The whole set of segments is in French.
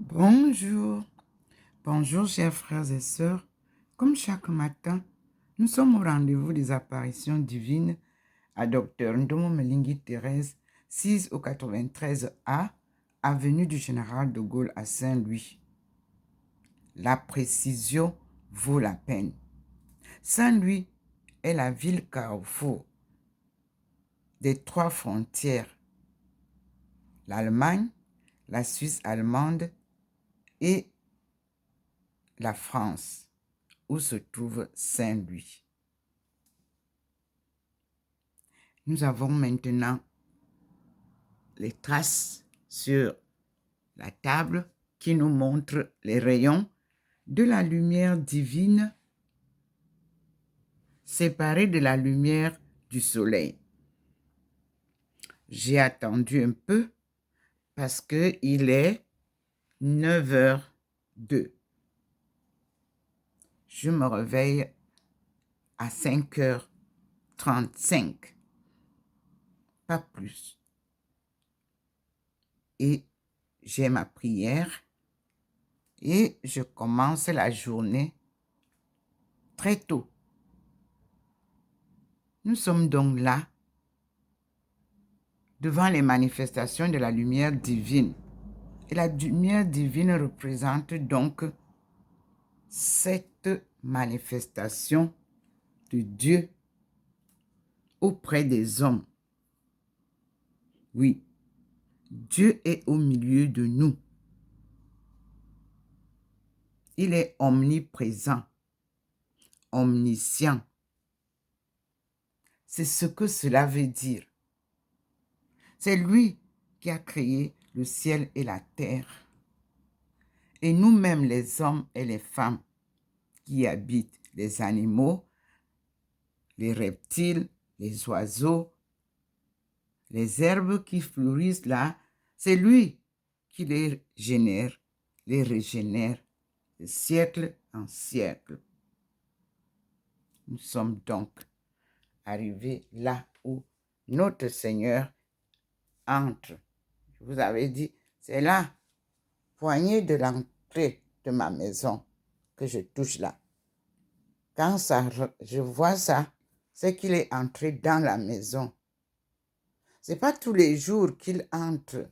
Bonjour, bonjour chers frères et sœurs. Comme chaque matin, nous sommes au rendez-vous des apparitions divines à Dr Ndomo Melingi Thérèse, 6 au 93A, avenue du Général de Gaulle à Saint-Louis. La précision vaut la peine. Saint-Louis est la ville carrefour des trois frontières, l'Allemagne, la Suisse allemande et la France, où se trouve Saint-Louis. Nous avons maintenant les traces sur la table qui nous montrent les rayons de la lumière divine séparés de la lumière du soleil. J'ai attendu un peu parce qu'il est 9h02. Je me réveille à 5h35, pas plus. Et j'ai ma prière et je commence la journée très tôt. Nous sommes donc là devant les manifestations de la lumière divine. Et la lumière divine représente donc cette manifestation de Dieu auprès des hommes. Oui, Dieu est au milieu de nous. Il est omniprésent, omniscient. C'est ce que cela veut dire. C'est lui qui a créé le ciel et la terre. Et nous-mêmes, les hommes et les femmes qui habitent, les animaux, les reptiles, les oiseaux, les herbes qui fleurissent là, c'est lui qui les génère, les régénère de siècle en siècle. Nous sommes donc arrivés là où notre Seigneur entre. Je vous avais dit, c'est la poignée de l'entrée de ma maison que je touche là. Quand je vois ça, c'est qu'il est entré dans la maison. Ce n'est pas tous les jours qu'il entre.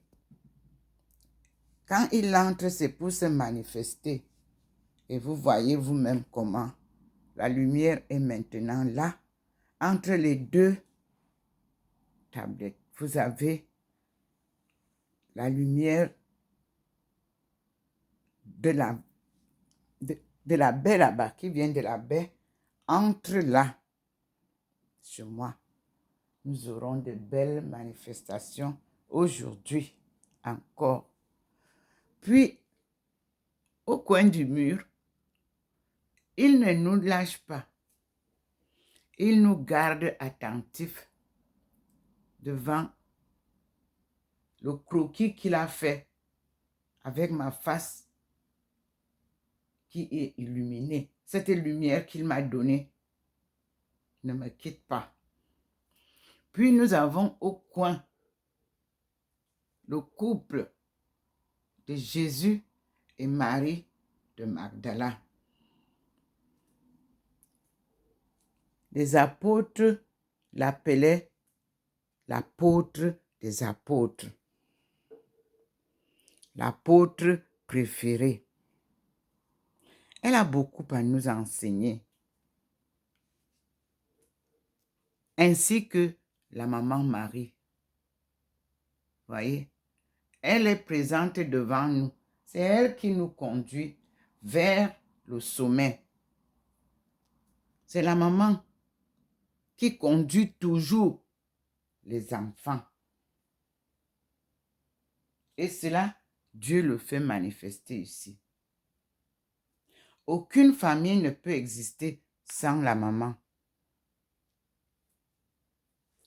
Quand il entre, c'est pour se manifester. Et vous voyez vous-même comment la lumière est maintenant là, entre les deux tablettes. Vous avez la lumière de la baie là-bas, qui vient de la baie, entre là, sur moi. Nous aurons de belles manifestations aujourd'hui encore. Puis, au coin du mur, il ne nous lâche pas. Il nous garde attentifs devant le croquis qu'il a fait avec ma face qui est illuminée. Cette lumière qu'il m'a donnée ne me quitte pas. Puis nous avons au coin le couple de Jésus et Marie de Magdala. Les apôtres l'appelaient l'apôtre des apôtres, l'apôtre préféré. Elle a beaucoup à nous enseigner, ainsi que la maman Marie. Voyez, elle est présente devant nous. C'est elle qui nous conduit vers le sommet. C'est la maman qui conduit toujours les enfants. Et cela, Dieu le fait manifester ici. Aucune famille ne peut exister sans la maman.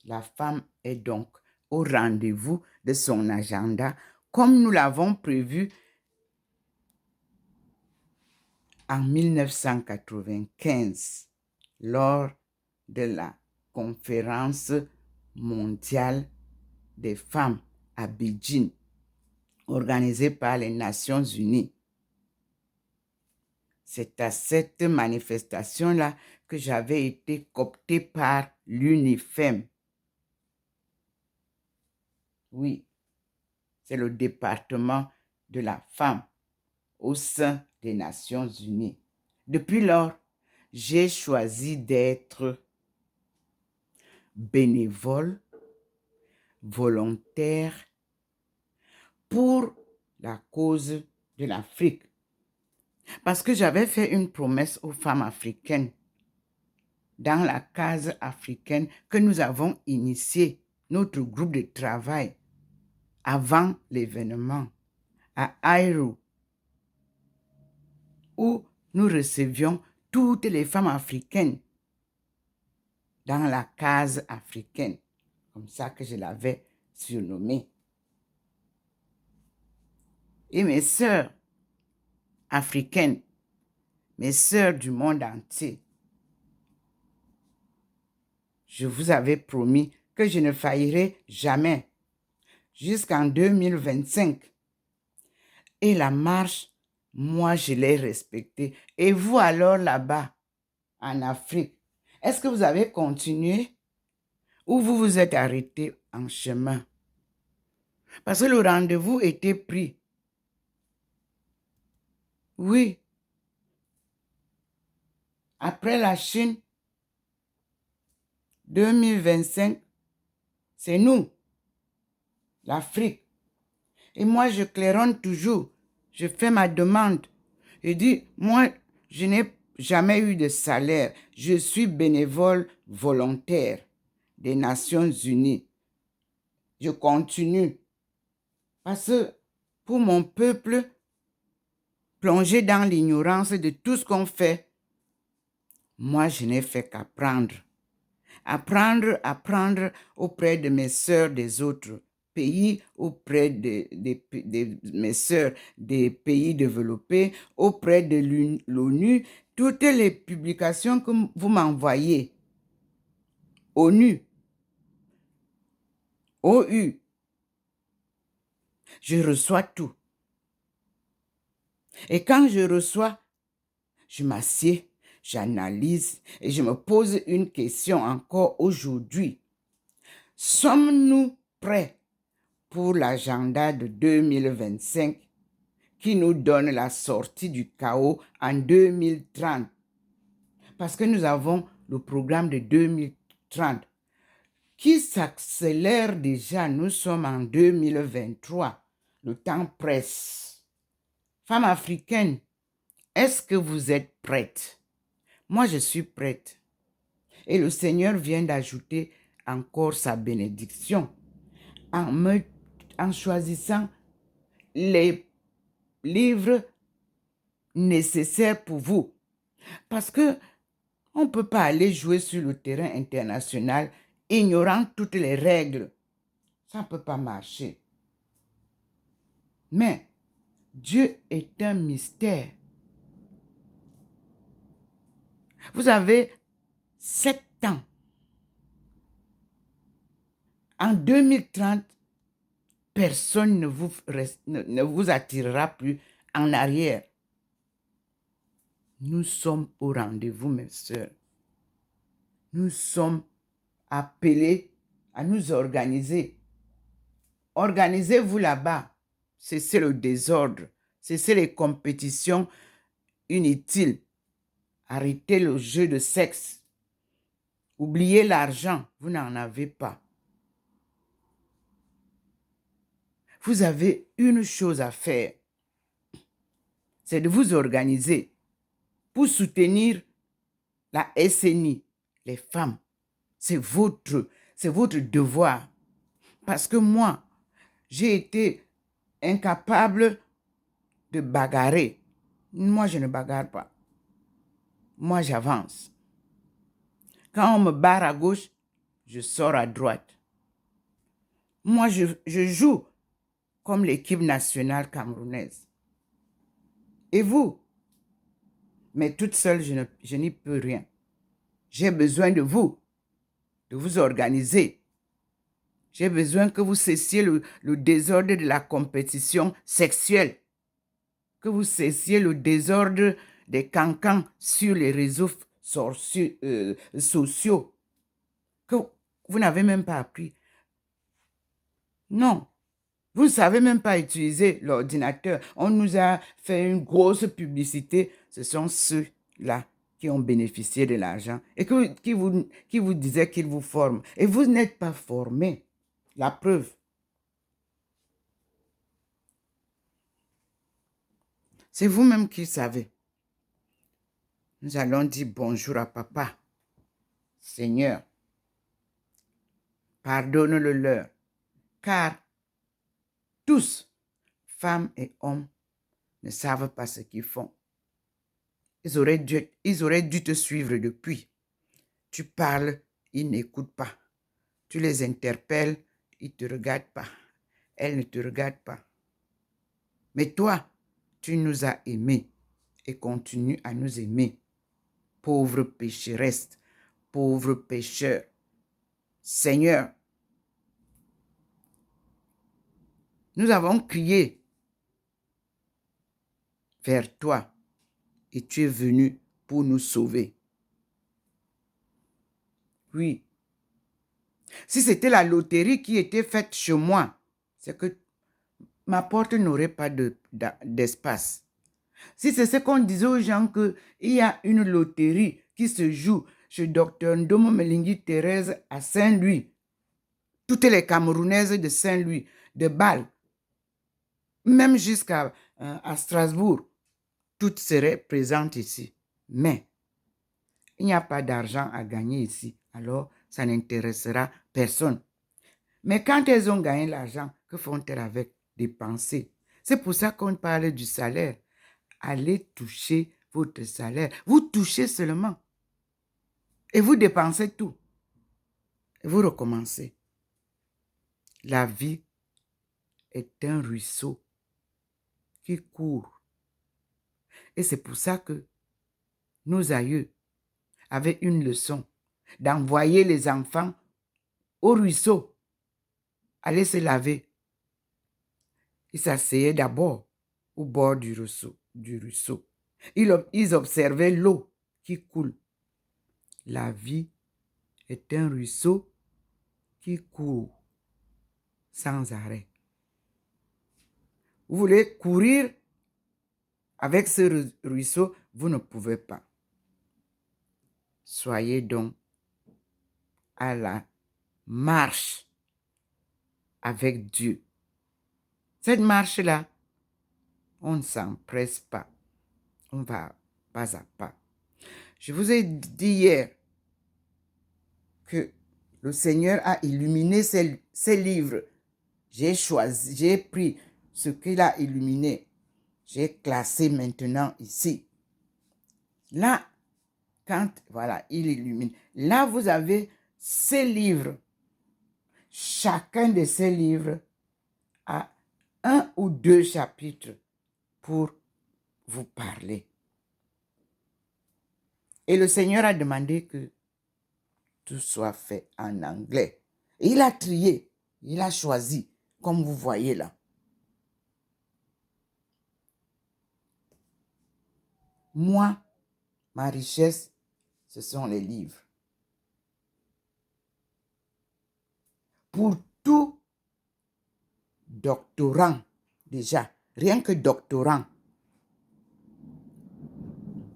La femme est donc au rendez-vous de son agenda, comme nous l'avons prévu en 1995, lors de la conférence mondiale des femmes à Beijing. organisée par les Nations Unies. C'est à cette manifestation-là que j'avais été cooptée par l'UNIFEM. Oui, c'est le département de la femme au sein des Nations Unies. Depuis lors, j'ai choisi d'être bénévole, volontaire pour la cause de l'Afrique. Parce que j'avais fait une promesse aux femmes africaines dans la case africaine que nous avons initié notre groupe de travail avant l'événement à Aïrou, où nous recevions toutes les femmes africaines dans la case africaine, comme ça que je l'avais surnommée. Et mes sœurs africaines, mes sœurs du monde entier, je vous avais promis que je ne faillirai jamais jusqu'en 2025. Et la marche, moi, je l'ai respectée. Et vous alors là-bas, en Afrique, est-ce que vous avez continué ou vous vous êtes arrêté en chemin? Parce que le rendez-vous était pris. Oui. Après la Chine, 2025, c'est nous, l'Afrique. Et moi, je claironne toujours. Je fais ma demande. Je dis, moi, je n'ai jamais eu de salaire. Je suis bénévole volontaire des Nations Unies. Je continue. Parce que pour mon peuple, plongé dans l'ignorance de tout ce qu'on fait, moi, je n'ai fait qu'apprendre. Apprendre auprès de mes sœurs des autres pays, auprès de mes sœurs des pays développés, auprès de l'ONU, toutes les publications que vous m'envoyez. ONU, OU, je reçois tout. Et quand je reçois, je m'assieds, j'analyse et je me pose une question encore aujourd'hui. Sommes-nous prêts pour l'agenda de 2025 qui nous donne la sortie du chaos en 2030? Parce que nous avons le programme de 2030 qui s'accélère déjà. Nous sommes en 2023. Le temps presse. Femmes africaines, est-ce que vous êtes prêtes? Moi, je suis prête. Et le Seigneur vient d'ajouter encore sa bénédiction en choisissant les livres nécessaires pour vous. Parce que on ne peut pas aller jouer sur le terrain international ignorant toutes les règles. Ça ne peut pas marcher. Mais Dieu est un mystère. Vous avez 7 ans. En 2030, personne ne vous attirera plus en arrière. Nous sommes au rendez-vous, mes sœurs. Nous sommes appelés à nous organiser. Organisez-vous là-bas. Cessez le désordre. Cessez les compétitions inutiles. Arrêtez le jeu de sexe. Oubliez l'argent. Vous n'en avez pas. Vous avez une chose à faire. C'est de vous organiser pour soutenir la SNI, les femmes. C'est votre devoir. Parce que moi, j'ai été incapable de bagarrer. Moi, je ne bagarre pas. Moi, j'avance. Quand on me barre à gauche, je sors à droite. Moi, je joue comme l'équipe nationale camerounaise. Et vous? Mais toute seule, je n'y peux rien. J'ai besoin de vous organiser. J'ai besoin que vous cessiez le désordre de la compétition sexuelle. Que vous cessiez le désordre des cancans sur les réseaux sociaux. Que vous n'avez même pas appris. Non. Vous ne savez même pas utiliser l'ordinateur. On nous a fait une grosse publicité. Ce sont ceux-là qui ont bénéficié de l'argent et qui vous disaient qu'ils vous forment. Et vous n'êtes pas formés. La preuve. C'est vous-même qui savez. Nous allons dire bonjour à papa. Seigneur, pardonne-le leur, car tous, femmes et hommes, ne savent pas ce qu'ils font. Ils auraient dû te suivre depuis. Tu parles, ils n'écoutent pas. Tu les interpelles, ils ne te regardent pas. Elles ne te regardent pas. Mais toi, tu nous as aimés et continues à nous aimer. Pauvre pécheresse, pauvre pécheur. Seigneur, nous avons crié vers toi et tu es venu pour nous sauver. Oui. Si c'était la loterie qui était faite chez moi, c'est que ma porte n'aurait pas d'espace. Si c'est ce qu'on disait aux gens qu'il y a une loterie qui se joue chez Dr Ndomo Melingi Thérèse à Saint-Louis, toutes les Camerounaises de Saint-Louis, de Bâle, même jusqu'à à Strasbourg, toutes seraient présentes ici. Mais il n'y a pas d'argent à gagner ici, alors ça n'intéressera personne. Mais quand elles ont gagné l'argent, que font-elles avec? Dépenser. C'est pour ça qu'on parle du salaire. Allez toucher votre salaire. Vous touchez seulement. Et vous dépensez tout. Et vous recommencez. La vie est un ruisseau qui court. Et c'est pour ça que nos aïeux avaient une leçon d'envoyer les enfants au ruisseau, aller se laver. Ils s'asseyaient d'abord au bord du ruisseau. Ils observaient l'eau qui coule. La vie est un ruisseau qui court sans arrêt. Vous voulez courir avec ce ruisseau, vous ne pouvez pas. Soyez donc à la marche avec Dieu. Cette marche-là, on ne s'empresse pas. On va pas à pas. Je vous ai dit hier que le Seigneur a illuminé ces livres. J'ai pris ce qu'il a illuminé. J'ai classé maintenant ici. Là, voilà, il illumine. Là, vous avez ces livres. Chacun de ces livres a 1 ou 2 chapitres pour vous parler. Et le Seigneur a demandé que tout soit fait en anglais. Et il a trié, il a choisi, comme vous voyez là. Moi, ma richesse, ce sont les livres. Pour tout doctorant, déjà, rien que doctorant,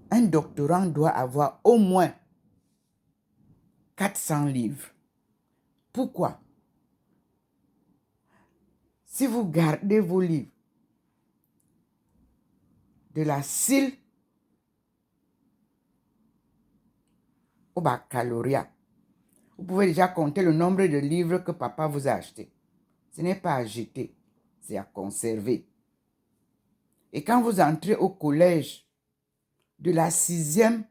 un doctorant doit avoir au moins 400 livres. Pourquoi? Si vous gardez vos livres de la CIL au baccalauréat, vous pouvez déjà compter le nombre de livres que papa vous a achetés. Ce n'est pas à jeter, c'est à conserver. Et quand vous entrez au collège, de la 6e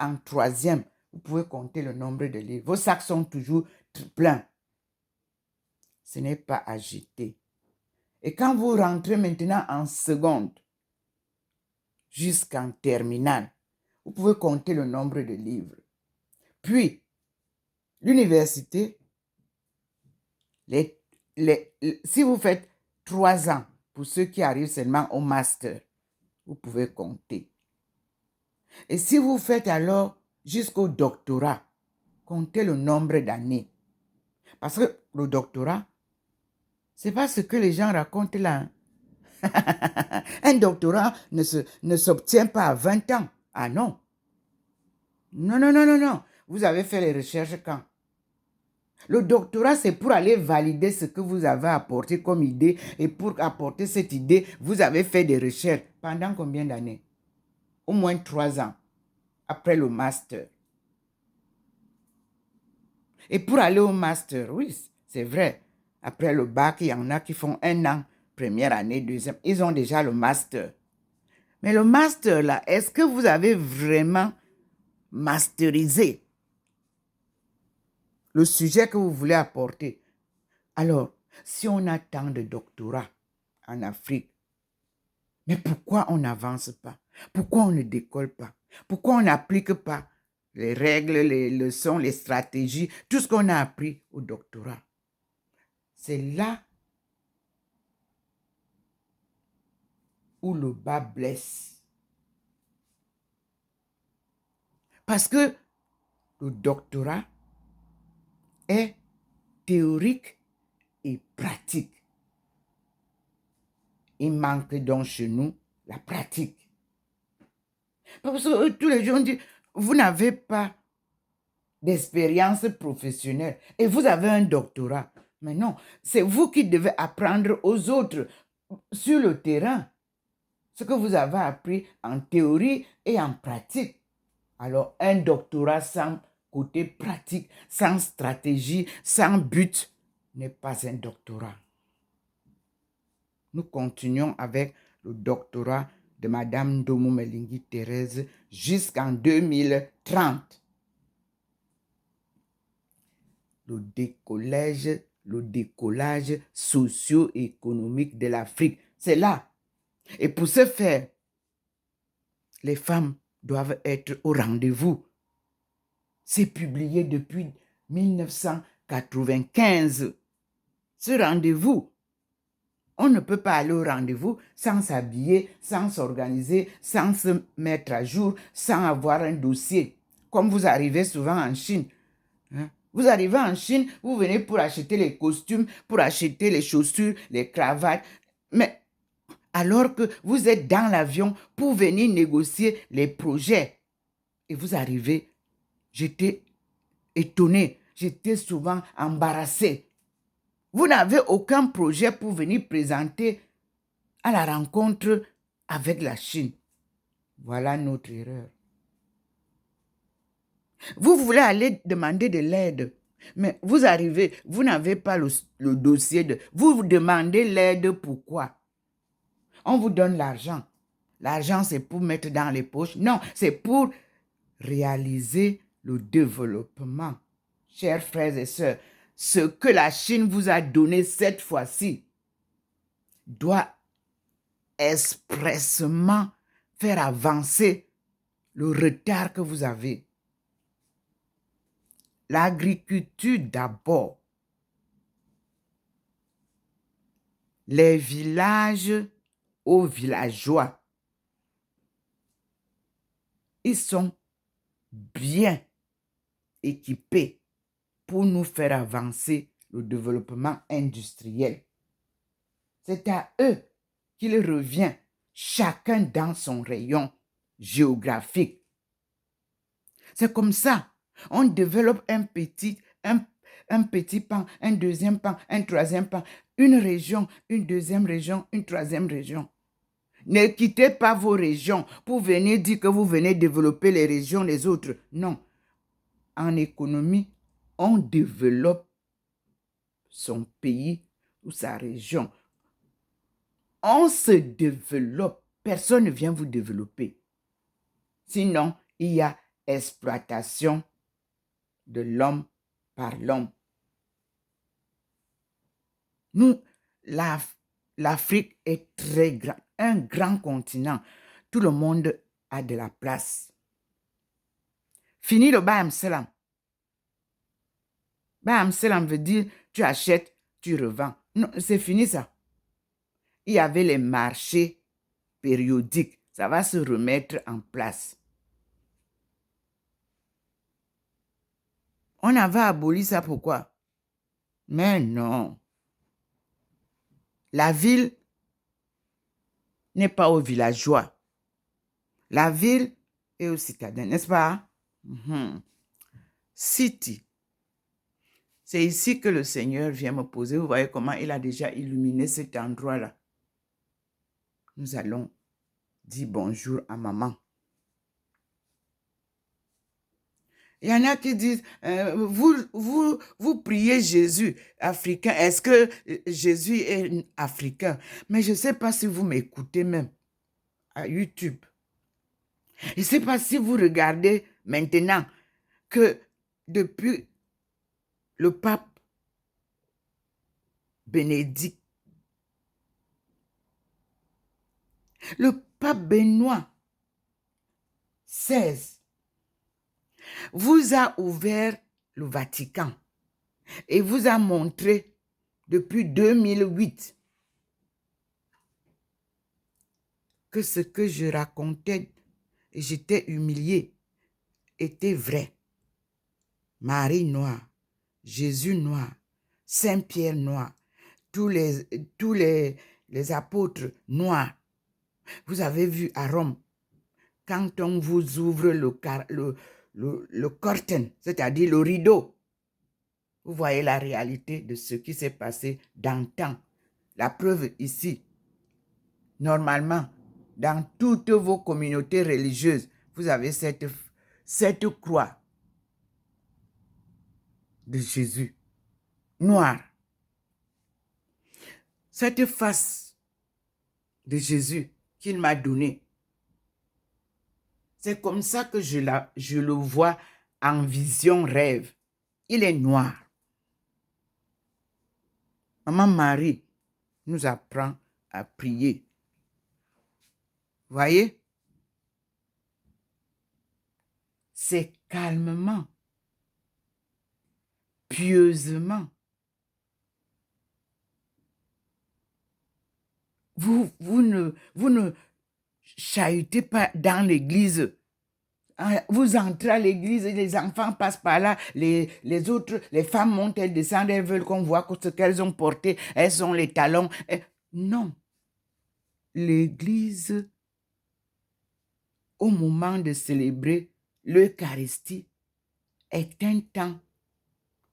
en 3e, vous pouvez compter le nombre de livres. Vos sacs sont toujours pleins. Ce n'est pas à jeter. Et quand vous rentrez maintenant en seconde, jusqu'en terminale, vous pouvez compter le nombre de livres. Puis, l'université, Si vous faites 3 ans, pour ceux qui arrivent seulement au master, vous pouvez compter. Et si vous faites alors jusqu'au doctorat, comptez le nombre d'années. Parce que le doctorat, c'est pas ce que les gens racontent là. Un doctorat ne s'obtient pas à 20 ans. Ah non. Non, non, non, non, non. Vous avez fait les recherches quand? Le doctorat, c'est pour aller valider ce que vous avez apporté comme idée. Et pour apporter cette idée, vous avez fait des recherches. Pendant combien d'années? Au moins 3 ans. Après le master. Et pour aller au master, oui, c'est vrai. Après le bac, il y en a qui font 1 an. Première année, deuxième. Ils ont déjà le master. Mais le master, là, est-ce que vous avez vraiment masterisé le sujet que vous voulez apporter? Alors, si on a tant de doctorats en Afrique, mais pourquoi on n'avance pas? Pourquoi on ne décolle pas? Pourquoi on n'applique pas les règles, les leçons, les stratégies, tout ce qu'on a appris au doctorat? C'est là où le bas blesse. Parce que le doctorat est théorique et pratique. Il manque donc chez nous la pratique. Parce que tous les gens disent, vous n'avez pas d'expérience professionnelle et vous avez un doctorat. Mais non, c'est vous qui devez apprendre aux autres sur le terrain ce que vous avez appris en théorie et en pratique. Alors, un doctorat sans côté pratique, sans stratégie, sans but, n'est pas un doctorat. Nous continuons avec le doctorat de Madame Ndomo Melingi Thérèse jusqu'en 2030. Le décollage socio-économique de l'Afrique, c'est là. Et pour ce faire, les femmes doivent être au rendez-vous. C'est publié depuis 1995. Ce rendez-vous, on ne peut pas aller au rendez-vous sans s'habiller, sans s'organiser, sans se mettre à jour, sans avoir un dossier. Comme vous arrivez souvent en Chine. Vous arrivez en Chine, vous venez pour acheter les costumes, pour acheter les chaussures, les cravates. Mais alors que vous êtes dans l'avion pour venir négocier les projets. Et vous arrivez, j'étais étonné, j'étais souvent embarrassé. Vous n'avez aucun projet pour venir présenter à la rencontre avec la Chine. Voilà notre erreur. Vous voulez aller demander de l'aide, mais vous arrivez, vous n'avez pas le dossier. Vous demandez l'aide, pourquoi? On vous donne l'argent. L'argent, c'est pour mettre dans les poches. Non, c'est pour réaliser le développement. Chers frères et sœurs, ce que la Chine vous a donné cette fois-ci doit expressément faire avancer le retard que vous avez. L'agriculture d'abord. Les villages aux villageois. Ils sont bien équipés pour nous faire avancer le développement industriel. C'est à eux qu'il revient, chacun dans son rayon géographique. C'est comme ça. On développe un petit pan, un deuxième pan, un troisième pan, une région, une deuxième région, une troisième région. Ne quittez pas vos régions pour venir dire que vous venez développer les régions des autres. Non. En économie, on développe son pays ou sa région. On se développe. Personne ne vient vous développer. Sinon, il y a exploitation de l'homme par l'homme. Nous, l'Afrique est très grand, un grand continent. Tout le monde a de la place. Fini le Bam Salam. Bam Salam veut dire tu achètes, tu revends. Non, c'est fini ça. Il y avait les marchés périodiques. Ça va se remettre en place. On avait aboli ça, pourquoi? Mais non. La ville n'est pas aux villageois. La ville est aux citadins, n'est-ce pas? City. C'est ici que le Seigneur vient me poser. Vous voyez comment il a déjà illuminé cet endroit-là. Nous allons dire bonjour à maman. Il y en a qui disent, vous priez Jésus africain. Est-ce que Jésus est africain? Mais je ne sais pas si vous m'écoutez même à YouTube. Je ne sais pas si vous regardez maintenant que depuis le pape Bénédicte, le pape Benoît XVI vous a ouvert le Vatican et vous a montré depuis 2008 que ce que je racontais et j'étais humilié était vrai. Marie noire, Jésus noir, Saint-Pierre noir, tous les apôtres noirs. Vous avez vu à Rome, quand on vous ouvre le curtain, c'est-à-dire le rideau, vous voyez la réalité de ce qui s'est passé dans le temps. La preuve ici, normalement, dans toutes vos communautés religieuses, vous avez cette croix de Jésus, noire. Cette face de Jésus qu'il m'a donnée. C'est comme ça que je le vois en vision rêve. Il est noir. Maman Marie nous apprend à prier. Voyez? C'est calmement, pieusement. Vous ne chahutez pas dans l'église. Vous entrez à l'église, les enfants passent par là, les autres, les femmes montent, elles descendent, elles veulent qu'on voit ce qu'elles ont porté, elles ont les talons. Non. L'église, au moment de célébrer l'Eucharistie, est un temps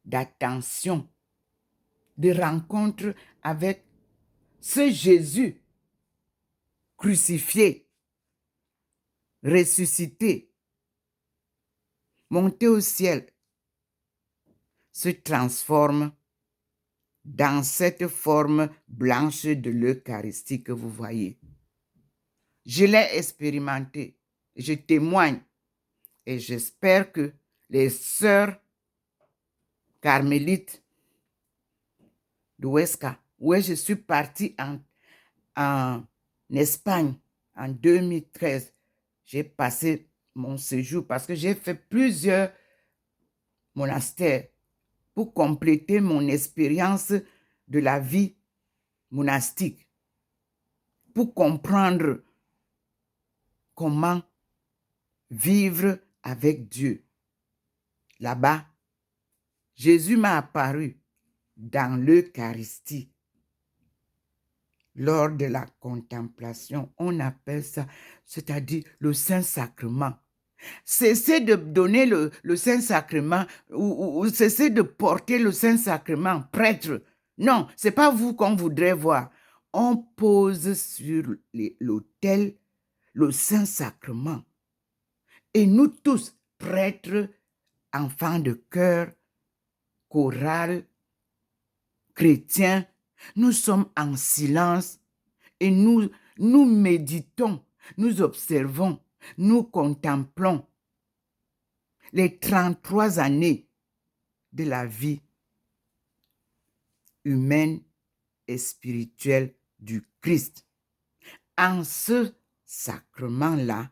d'attention, de rencontre avec ce Jésus crucifié, ressuscité, monté au ciel, se transforme dans cette forme blanche de l'Eucharistie que vous voyez. Je l'ai expérimenté, je témoigne et j'espère que les sœurs carmélites de Huesca, où je suis partie en Espagne en 2013, j'ai passé mon séjour parce que j'ai fait plusieurs monastères pour compléter mon expérience de la vie monastique, pour comprendre comment vivre avec Dieu. Là-bas, Jésus m'a apparu dans l'Eucharistie. Lors de la contemplation, on appelle ça, c'est-à-dire le Saint-Sacrement. Cessez de donner le Saint-Sacrement ou cessez de porter le Saint-Sacrement, prêtre. Non, ce n'est pas vous qu'on voudrait voir. On pose sur l'autel le Saint-Sacrement. Et nous tous, prêtres, enfants de cœur, chorale, chrétiens, nous sommes en silence et nous méditons, nous observons, nous contemplons les 33 années de la vie humaine et spirituelle du Christ. En ce sacrement-là,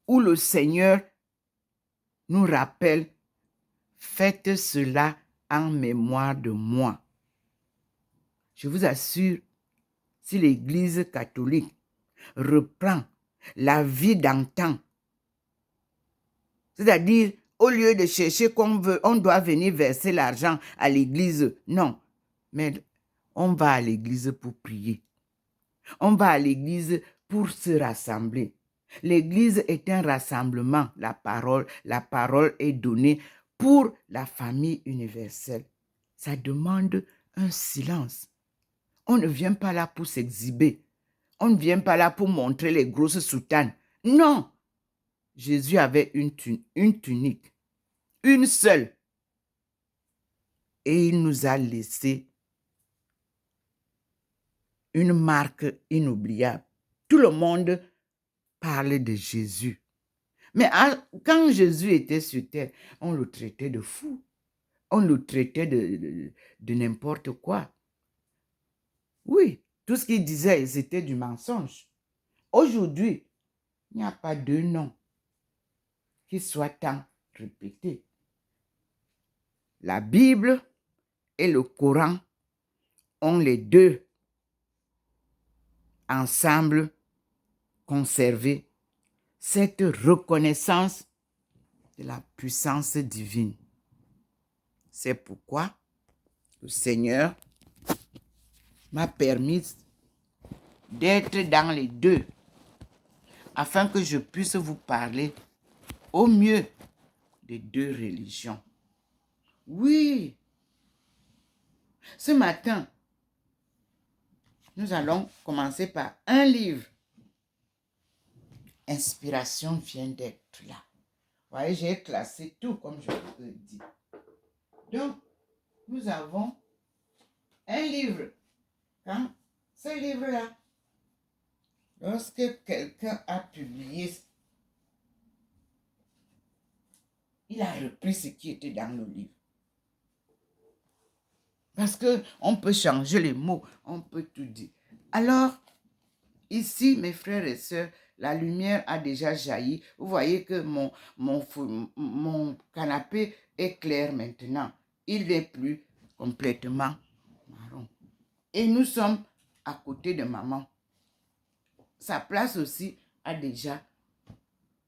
où le Seigneur nous rappelle, faites cela en mémoire de moi. Je vous assure, si l'Église catholique reprend la vie d'antan, c'est-à-dire, au lieu de chercher qu'on veut, on doit venir verser l'argent à l'église. Non, mais on va à l'église pour prier. On va à l'église pour se rassembler. L'église est un rassemblement, la parole est donnée pour la famille universelle. Ça demande un silence. On ne vient pas là pour s'exhiber. On ne vient pas là pour montrer les grosses soutanes. Non! Jésus avait une tunique, une seule. Et il nous a laissé une marque inoubliable. Tout le monde parle de Jésus. Mais quand Jésus était sur terre, on le traitait de fou. On le traitait de n'importe quoi. Oui, tout ce qu'il disait, c'était du mensonge. Aujourd'hui, il n'y a pas de nom qui soit tant répété. La Bible et le Coran ont les deux ensemble conservé cette reconnaissance de la puissance divine. C'est pourquoi le Seigneur m'a permis d'être dans les deux, afin que je puisse vous parler au mieux des deux religions. Oui, ce matin, nous allons commencer par un livre. Inspiration vient d'être là. Vous voyez, j'ai classé tout comme je vous ai dit. Donc, nous avons un livre. Quand ce livre-là, lorsque quelqu'un a publié, il a repris ce qui était dans le livre. Parce qu'on peut changer les mots, on peut tout dire. Alors, ici, mes frères et sœurs, la lumière a déjà jailli. Vous voyez que mon canapé est clair maintenant. Il n'est plus complètement marron. Et nous sommes à côté de maman. Sa place aussi a déjà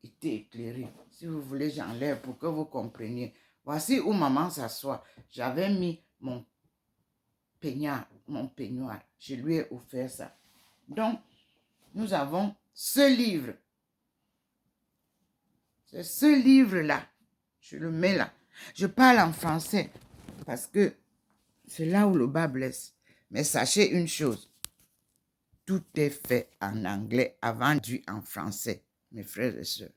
été éclairée. Si vous voulez, j'enlève pour que vous compreniez. Voici où maman s'assoit. J'avais mis mon peignoir. Je lui ai offert ça. Donc, nous avons ce livre. C'est ce livre-là. Je le mets là. Je parle en français parce que c'est là où le bas blesse. Mais sachez une chose. Tout est fait en anglais avant dû en français, mes frères et sœurs.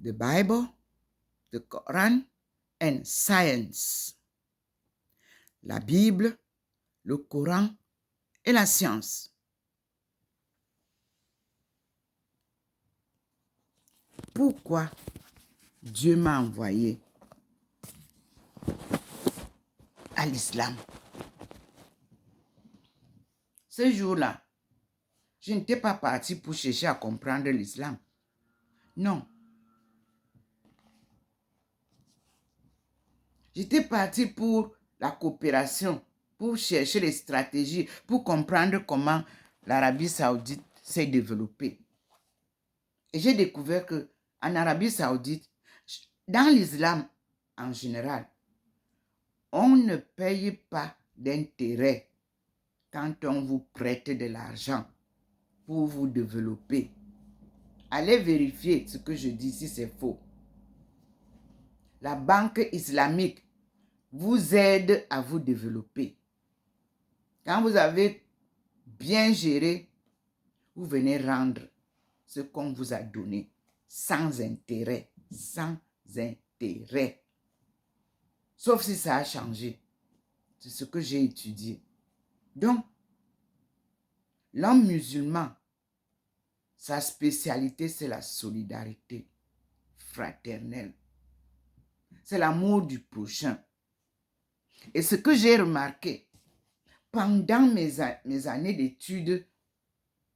The Bible, the Quran and Science. La Bible, le Coran et la science. Pourquoi Dieu m'a envoyé à l'islam? Ce jour-là, je n'étais pas partie pour chercher à comprendre l'islam. Non. J'étais partie pour la coopération, pour chercher les stratégies, pour comprendre comment l'Arabie Saoudite s'est développée. Et j'ai découvert qu'en Arabie Saoudite, dans l'islam en général, on ne paye pas d'intérêt quand on vous prête de l'argent pour vous développer. Allez vérifier ce que je dis si c'est faux. La banque islamique vous aide à vous développer. Quand vous avez bien géré, vous venez rendre ce qu'on vous a donné sans intérêt. Sans intérêt. Sauf si ça a changé. C'est ce que j'ai étudié. Donc, l'homme musulman, sa spécialité, c'est la solidarité fraternelle. C'est l'amour du prochain. Et ce que j'ai remarqué pendant mes années d'études,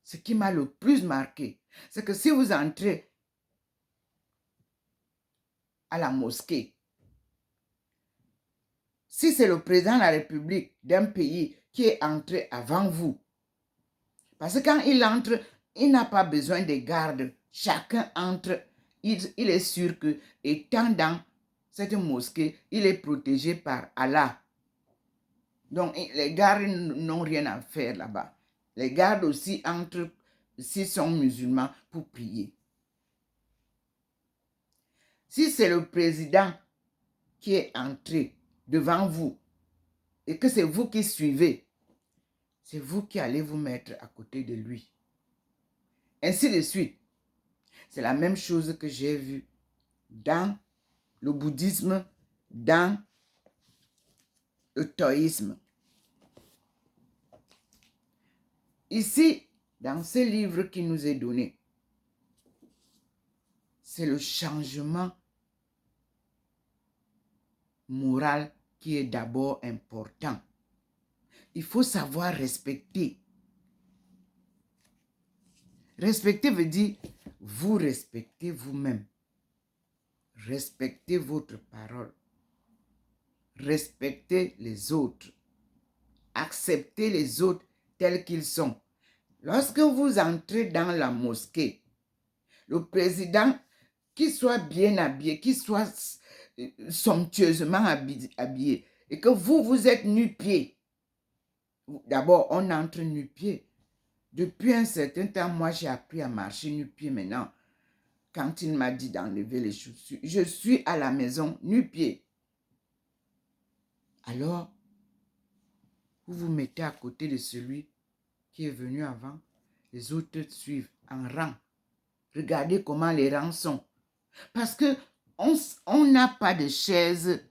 ce qui m'a le plus marqué, c'est que si vous entrez à la mosquée, Si c'est le président de la République d'un pays qui est entré avant vous, parce que quand il entre, il n'a pas besoin de gardes. Chacun entre, il est sûr que, étant dans cette mosquée, il est protégé par Allah. Donc, les gardes n'ont rien à faire là-bas. Les gardes aussi entrent, s'ils sont musulmans, pour prier. Si c'est le président qui est entré devant vous et que c'est vous qui suivez, c'est vous qui allez vous mettre à côté de lui. Ainsi de suite. C'est la même chose que j'ai vu dans le bouddhisme, dans le taoïsme. Ici, dans ce livre qui nous est donné, c'est le changement moral qui est d'abord important. Il faut savoir respecter. Respecter veut dire vous respectez vous-même. Respectez votre parole. Respectez les autres. Acceptez les autres tels qu'ils sont. Lorsque vous entrez dans la mosquée, le président, qu'il soit bien habillé, qu'il soit somptueusement habillé, et que vous êtes nu-pieds. D'abord, on entre nu-pieds. Depuis un certain temps, moi, j'ai appris à marcher nu-pieds maintenant. Quand il m'a dit d'enlever les chaussures, je suis à la maison nu-pieds. Alors, vous vous mettez à côté de celui qui est venu avant. Les autres suivent en rang. Regardez comment les rangs sont. Parce que on n'a pas de chaise.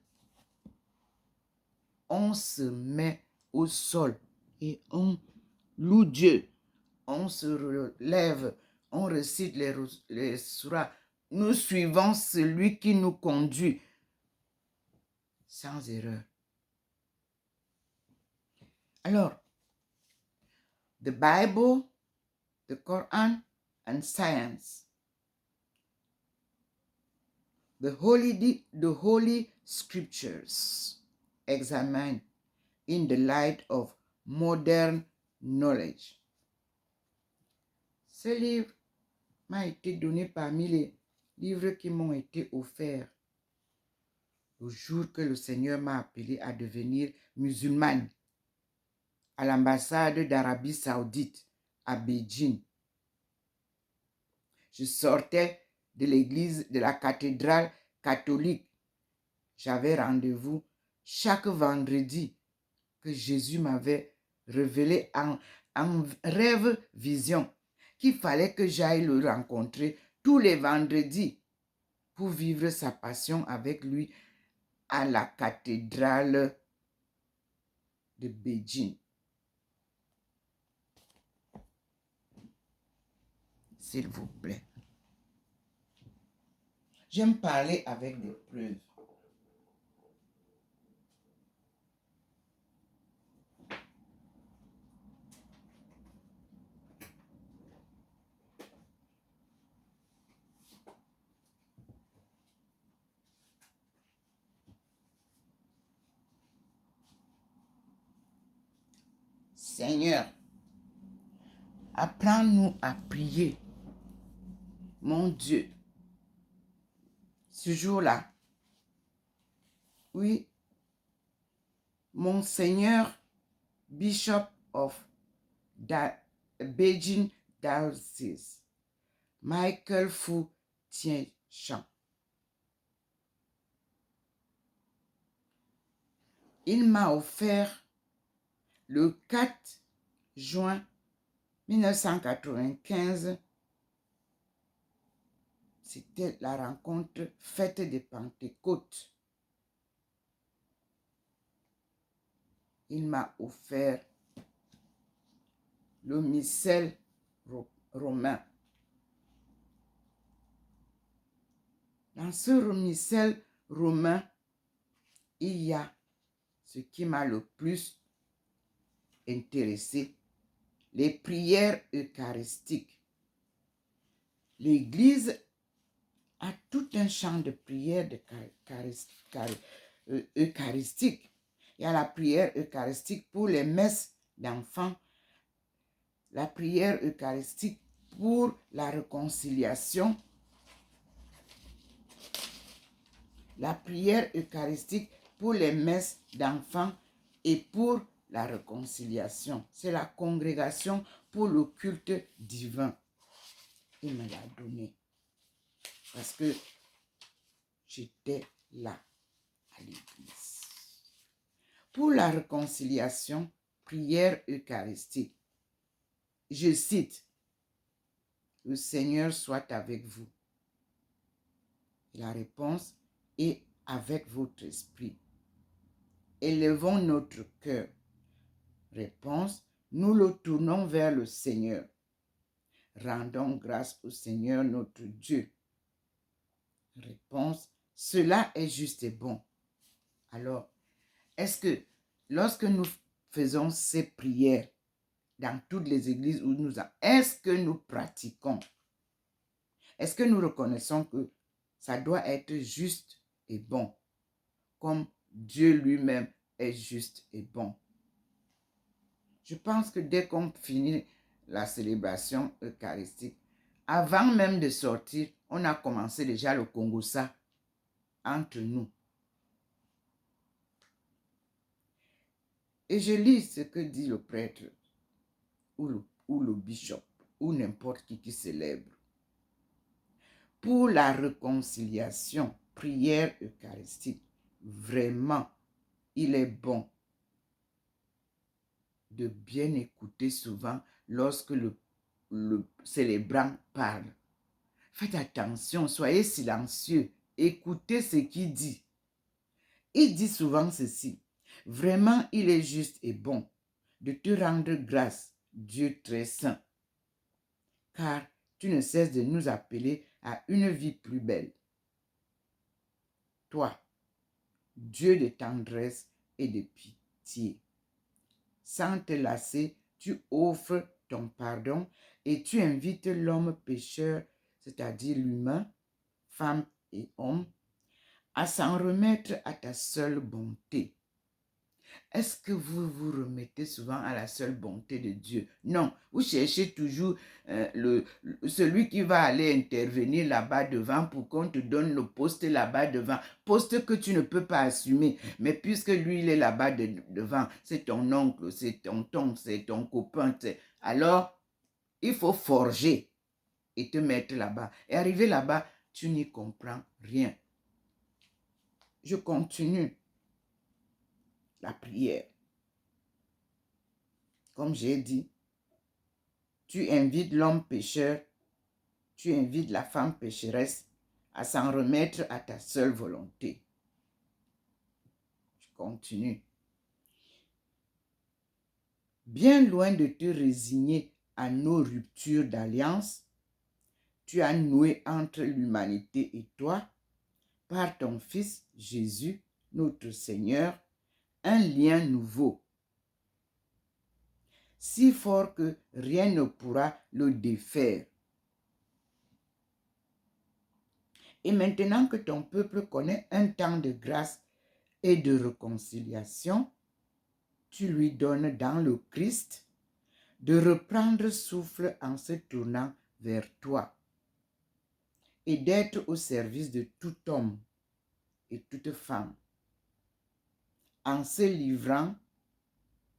On se met au sol et on loue Dieu. On se relève, on récite les surahs. Nous suivons celui qui nous conduit sans erreur. Alors, the Bible, the Quran and science. The holy scriptures examined in the light of modern knowledge. Ce livre m'a été donné parmi les livres qui m'ont été offerts le jour que le Seigneur m'a appelé à devenir musulmane à l'ambassade d'Arabie Saoudite à Beijing. Je sortais de l'église de la cathédrale catholique. J'avais rendez-vous chaque vendredi que Jésus m'avait révélé en rêve vision qu'il fallait que j'aille le rencontrer tous les vendredis pour vivre sa passion avec lui à la cathédrale de Beijing. S'il vous plaît. J'aime parler avec des preuves. Seigneur, apprends-nous à prier. Mon Dieu, ce jour-là, oui, Monseigneur Bishop of Beijing Diocese, Michael Fu Tien-Chan. Il m'a offert le 4 juin 1995, c'était la rencontre fête de Pentecôte. Il m'a offert le missel romain. Dans ce missel romain, il y a ce qui m'a le plus intéressé, les prières eucharistiques. L'Église a tout un champ de prières eucharistiques. Il y a la prière eucharistique pour les messes d'enfants, la prière eucharistique pour la réconciliation, la prière eucharistique pour les messes d'enfants et pour la réconciliation. C'est la congrégation pour le culte divin. Il me l'a donné parce que j'étais là à l'église. Pour la réconciliation, prière eucharistique. Je cite, « Le Seigneur soit avec vous. » La réponse est « avec votre esprit. » Élevons notre cœur. Réponse, nous le tournons vers le Seigneur. Rendons grâce au Seigneur notre Dieu. Réponse, cela est juste et bon. Alors, est-ce que lorsque nous faisons ces prières dans toutes les églises où nous sommes, est-ce que nous pratiquons? Est-ce que nous reconnaissons que ça doit être juste et bon, comme Dieu lui-même est juste et bon? Je pense que dès qu'on finit la célébration eucharistique, avant même de sortir, on a commencé déjà le Kongosa entre nous. Et je lis ce que dit le prêtre ou le bishop ou n'importe qui célèbre. Pour la réconciliation, prière eucharistique, vraiment, il est bon de bien écouter souvent lorsque le célébrant parle. Faites attention, soyez silencieux, écoutez ce qu'il dit. Il dit souvent ceci, vraiment il est juste et bon de te rendre grâce, Dieu très saint, car tu ne cesses de nous appeler à une vie plus belle. Toi, Dieu de tendresse et de pitié, sans te lasser, tu offres ton pardon et tu invites l'homme pécheur, c'est-à-dire l'humain, femme et homme, à s'en remettre à ta seule bonté. Est-ce que vous vous remettez souvent à la seule bonté de Dieu? Non, vous cherchez toujours celui qui va aller intervenir là-bas devant pour qu'on te donne le poste là-bas devant. Poste que tu ne peux pas assumer. Mais puisque lui, il est là-bas devant, c'est ton oncle, c'est ton tonton, c'est ton copain. Alors, il faut forger et te mettre là-bas. Et arriver là-bas, tu n'y comprends rien. Je continue la prière. Comme j'ai dit, tu invites l'homme pécheur, tu invites la femme pécheresse à s'en remettre à ta seule volonté. Je continue. Bien loin de te résigner à nos ruptures d'alliance, tu as noué entre l'humanité et toi, par ton Fils Jésus, notre Seigneur, un lien nouveau, si fort que rien ne pourra le défaire. Et maintenant que ton peuple connaît un temps de grâce et de réconciliation, tu lui donnes dans le Christ de reprendre souffle en se tournant vers toi et d'être au service de tout homme et toute femme, en se livrant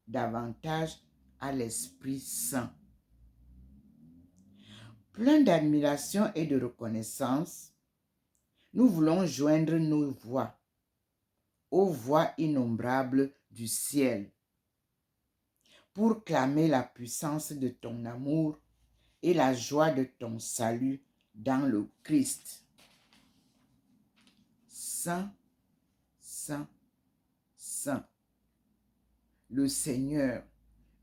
davantage à l'Esprit Saint. Plein d'admiration et de reconnaissance, nous voulons joindre nos voix aux voix innombrables du ciel pour clamer la puissance de ton amour et la joie de ton salut dans le Christ. Saint, Saint, Saint, le Seigneur,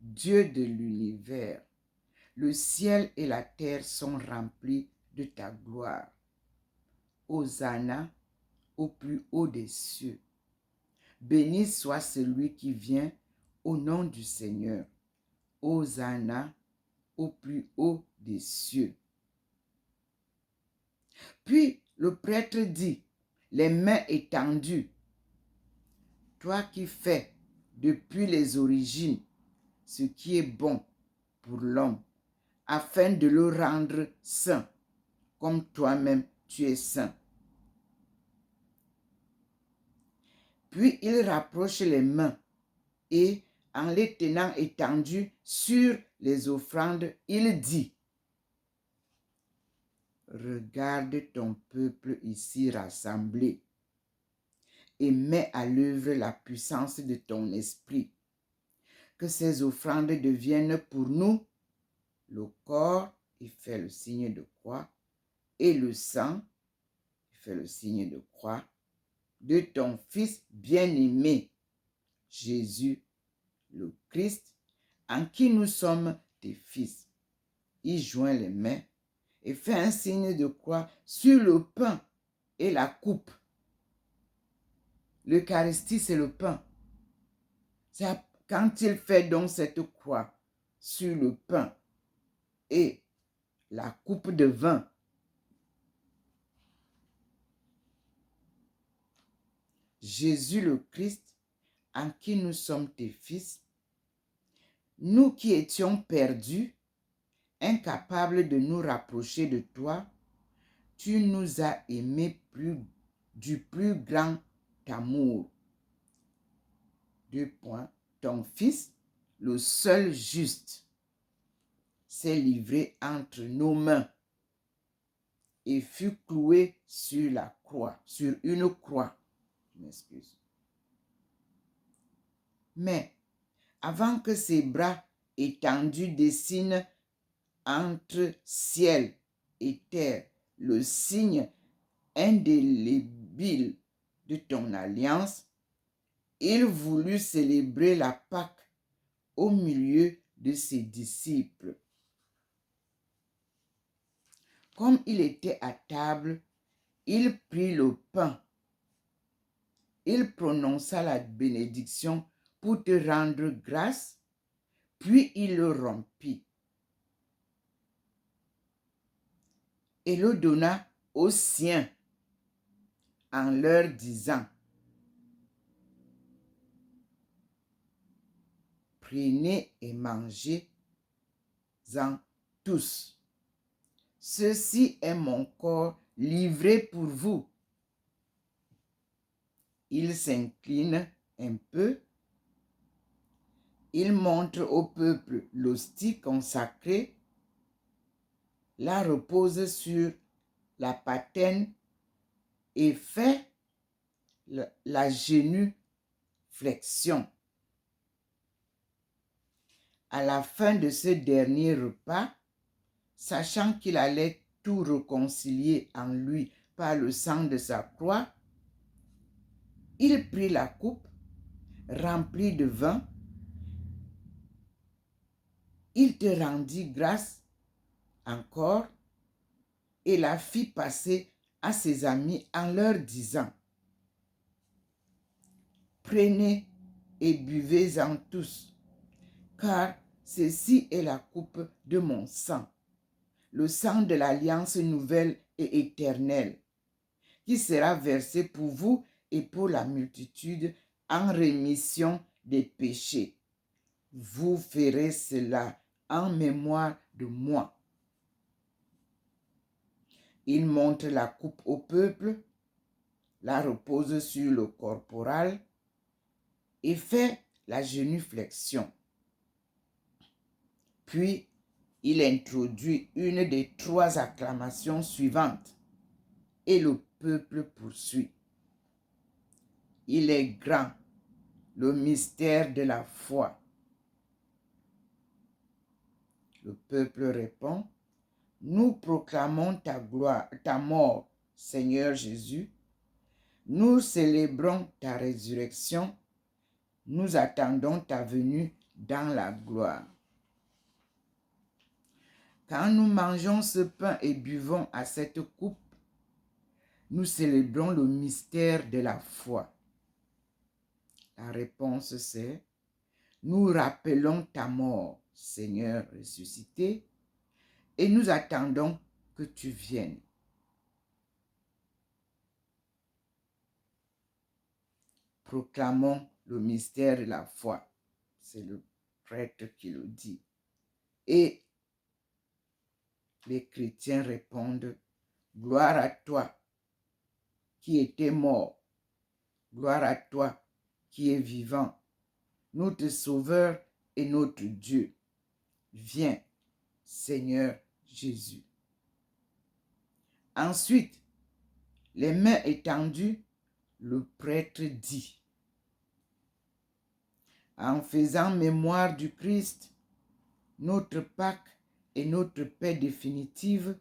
Dieu de l'univers, le ciel et la terre sont remplis de ta gloire. Hosanna au plus haut des cieux. Béni soit celui qui vient au nom du Seigneur. Hosanna au plus haut des cieux. Puis le prêtre dit, les mains étendues, toi qui fais depuis les origines ce qui est bon pour l'homme, afin de le rendre saint, comme toi-même tu es saint. Puis il rapproche les mains et, en les tenant étendues sur les offrandes, il dit: regarde ton peuple ici rassemblé et mets à l'œuvre la puissance de ton esprit. Que ces offrandes deviennent pour nous le corps, il fait le signe de croix, et le sang, il fait le signe de croix, de ton Fils bien-aimé, Jésus le Christ, en qui nous sommes tes fils. Il joint les mains et fait un signe de croix sur le pain et la coupe. L'Eucharistie, c'est le pain. C'est quand il fait donc cette croix sur le pain et la coupe de vin, Jésus le Christ, en qui nous sommes tes fils, nous qui étions perdus, incapables de nous rapprocher de toi, tu nous as aimés du plus grand amour. 2 points. Ton Fils, le seul juste, s'est livré entre nos mains et fut cloué sur la croix, sur une croix. Je m'excuse. Mais avant que ses bras étendus dessinent entre ciel et terre le signe indélébile de ton alliance, il voulut célébrer la Pâque au milieu de ses disciples. Comme il était à table, il prit le pain. Il prononça la bénédiction pour te rendre grâce, puis il le rompit et le donna aux siens en leur disant: prenez et mangez-en tous. Ceci est mon corps livré pour vous. Il s'incline un peu. Il montre au peuple l'hostie consacrée, la repose sur la patène et fait la génuflexion. À la fin de ce dernier repas, sachant qu'il allait tout réconcilier en lui par le sang de sa croix, il prit la coupe remplie de vin. Il te rendit grâce encore et la fit passer à ses amis en leur disant: prenez et buvez-en tous, car ceci est la coupe de mon sang, le sang de l'alliance nouvelle et éternelle, qui sera versé pour vous et pour la multitude en rémission des péchés. Vous ferez cela en mémoire de moi. Il montre la coupe au peuple, la repose sur le corporal et fait la génuflexion. Puis, il introduit une des 3 acclamations suivantes et le peuple poursuit. Il est grand, le mystère de la foi. Le peuple répond: nous proclamons ta gloire, ta mort, Seigneur Jésus. Nous célébrons ta résurrection. Nous attendons ta venue dans la gloire. Quand nous mangeons ce pain et buvons à cette coupe, nous célébrons le mystère de la foi. La réponse c'est: nous rappelons ta mort, Seigneur ressuscité, et nous attendons que tu viennes. Proclamons le mystère de la foi. C'est le prêtre qui le dit. Et les chrétiens répondent, gloire à toi qui étais mort, gloire à toi qui es vivant, notre Sauveur et notre Dieu. Viens, Seigneur Jésus. Ensuite, les mains étendues, le prêtre dit, en faisant mémoire du Christ, notre Pâque et notre paix définitive,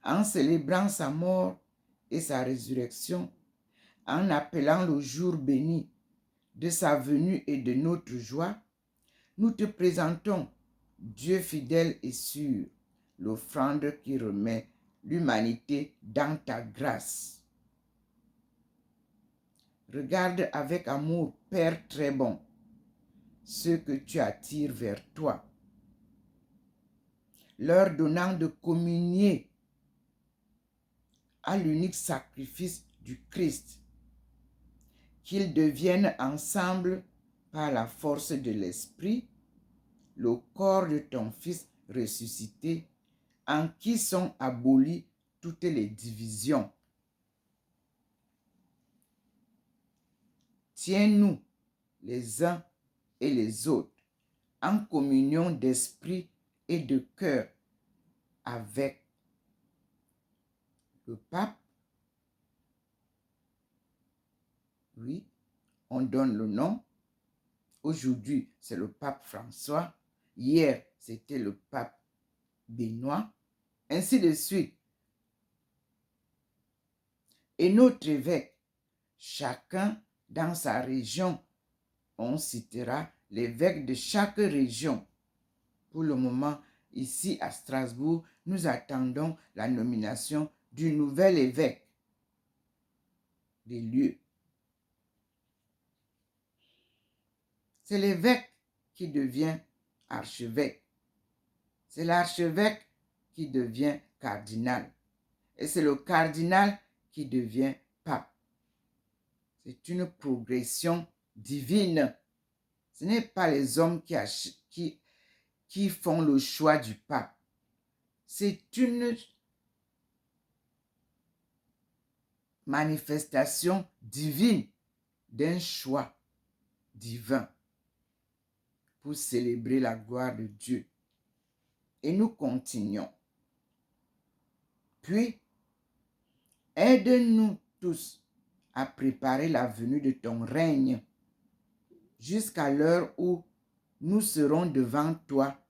en célébrant sa mort et sa résurrection, en appelant le jour béni de sa venue et de notre joie, nous te présentons, Dieu fidèle et sûr, l'offrande qui remet l'humanité dans ta grâce. Regarde avec amour, Père très bon, ceux que tu attires vers toi, leur donnant de communier à l'unique sacrifice du Christ, qu'ils deviennent ensemble, par la force de l'Esprit, le corps de ton Fils ressuscité, en qui sont abolies toutes les divisions. Tiens-nous les uns et les autres en communion d'esprit et de cœur avec le pape. Oui, on donne le nom. Aujourd'hui, c'est le pape François. Hier, c'était le pape Benoît. Ainsi de suite. Et notre évêque, chacun dans sa région, on citera l'évêque de chaque région. Pour le moment, ici à Strasbourg, nous attendons la nomination du nouvel évêque des lieux. C'est l'évêque qui devient archevêque. C'est l'archevêque qui devient cardinal. Et c'est le cardinal qui devient pape. C'est une progression divine. Ce n'est pas les hommes qui font le choix du pape. C'est une manifestation divine d'un choix divin pour célébrer la gloire de Dieu. Et nous continuons. Puis, aide-nous tous à préparer la venue de ton règne jusqu'à l'heure où nous serons devant toi,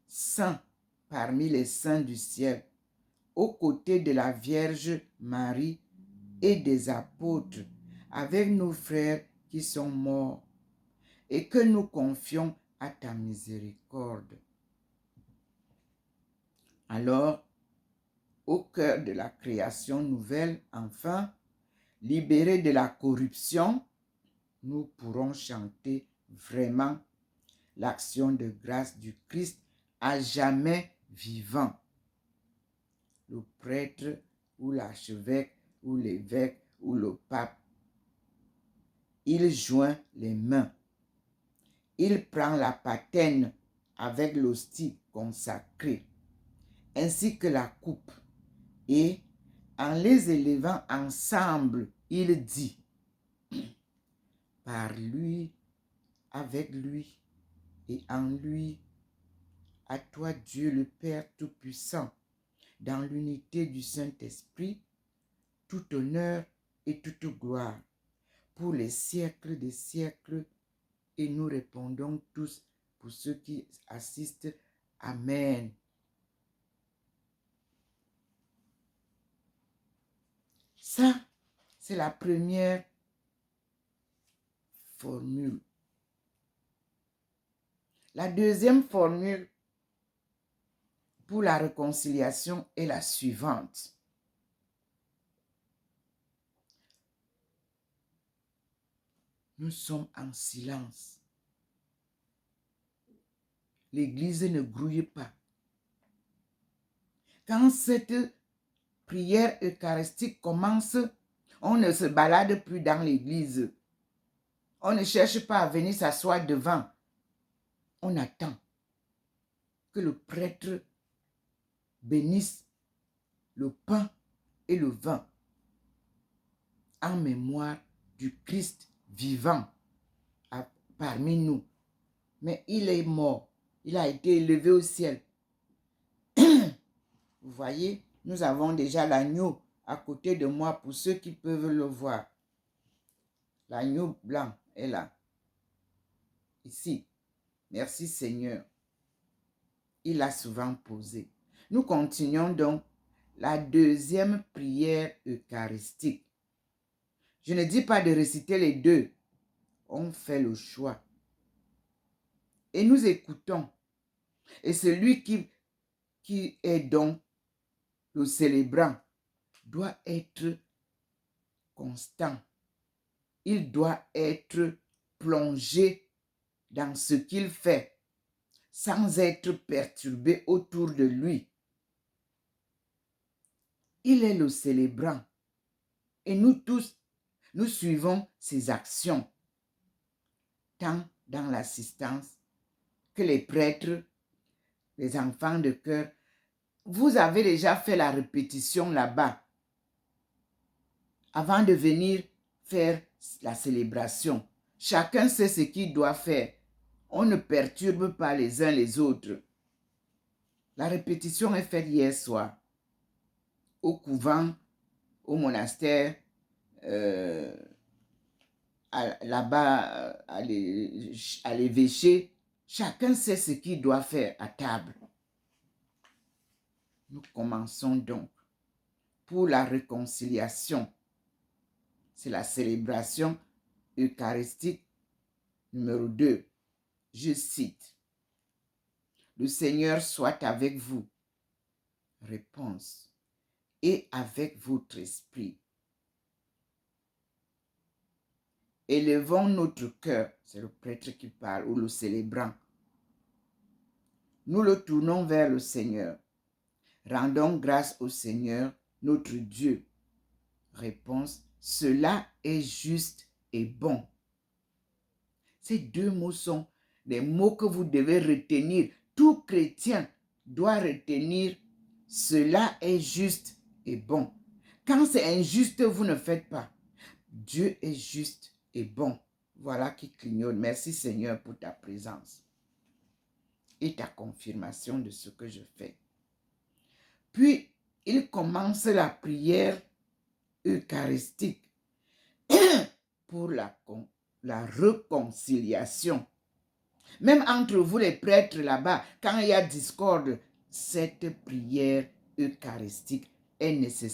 saints parmi les saints du ciel, aux côtés de la Vierge Marie et des apôtres, avec nos frères qui sont morts, et que nous confions à ta miséricorde. Alors, au cœur de la création nouvelle, enfin, libérés de la corruption, nous pourrons chanter vraiment l'action de grâce du Christ à jamais vivant. Le prêtre ou l'archevêque ou l'évêque ou le pape, il joint les mains. Il prend la patène avec l'hostie consacrée, ainsi que la coupe, et en les élevant ensemble, il dit, par lui, avec lui et en lui, à toi Dieu le Père Tout-Puissant, dans l'unité du Saint-Esprit, tout honneur et toute gloire, pour les siècles des siècles. Et nous répondons tous, pour ceux qui assistent, Amen. Ça, c'est la première formule. La deuxième formule pour la réconciliation est la suivante. Nous sommes en silence. L'église ne grouille pas. Quand cette prière eucharistique commence, on ne se balade plus dans l'église. On ne cherche pas à venir s'asseoir devant. On attend que le prêtre bénisse le pain et le vin en mémoire du Christ vivant parmi nous. Mais il est mort. Il a été élevé au ciel. Vous voyez, nous avons déjà l'agneau à côté de moi pour ceux qui peuvent le voir. L'agneau blanc est là. Ici. Merci Seigneur. Il a souvent posé. Nous continuons donc la deuxième prière eucharistique. Je ne dis pas de réciter les deux. On fait le choix. Et nous écoutons. Et celui qui est donc le célébrant doit être constant. Il doit être plongé dans ce qu'il fait sans être perturbé autour de lui. Il est le célébrant. Et nous tous, nous suivons ses actions, tant dans l'assistance que les prêtres, les enfants de chœur. Vous avez déjà fait la répétition là-bas avant de venir faire la célébration. Chacun sait ce qu'il doit faire. On ne perturbe pas les uns les autres. La répétition est faite hier soir au couvent, au monastère, là-bas à l'évêché. Chacun sait ce qu'il doit faire à table. Nous commençons donc pour la réconciliation. C'est la célébration eucharistique numéro 2. Je cite. Le Seigneur soit avec vous. Réponse. Et avec votre esprit. Élevons notre cœur. C'est le prêtre qui parle ou le célébrant. Nous le tournons vers le Seigneur. Rendons grâce au Seigneur, notre Dieu. Réponse. Cela est juste et bon. Ces deux mots sont des mots que vous devez retenir. Tout chrétien doit retenir cela est juste et bon. Quand c'est injuste, vous ne faites pas. Dieu est juste et bon. Voilà qui clignote. Merci Seigneur pour ta présence et ta confirmation de ce que je fais. Puis, il commence la prière eucharistique pour la réconciliation. Même entre vous les prêtres là-bas, quand il y a discorde, cette prière eucharistique est nécessaire.